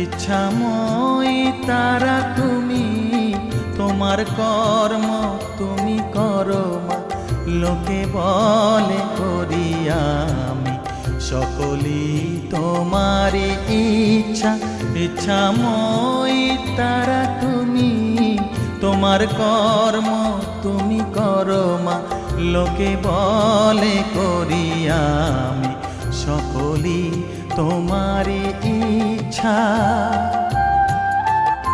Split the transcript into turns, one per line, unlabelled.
ইচ্ছাময়ী তারা তুমি, তোমার কর্ম তুমি করো মা। লোকে বলে করি আমি, সকলই তোমারই ইচ্ছা। ইচ্ছাময়ী তারা তুমি, তোমার কর্ম তুমি করো মা। লোকে বলে করি আমি, সকলই তোমারই ইচ্ছা।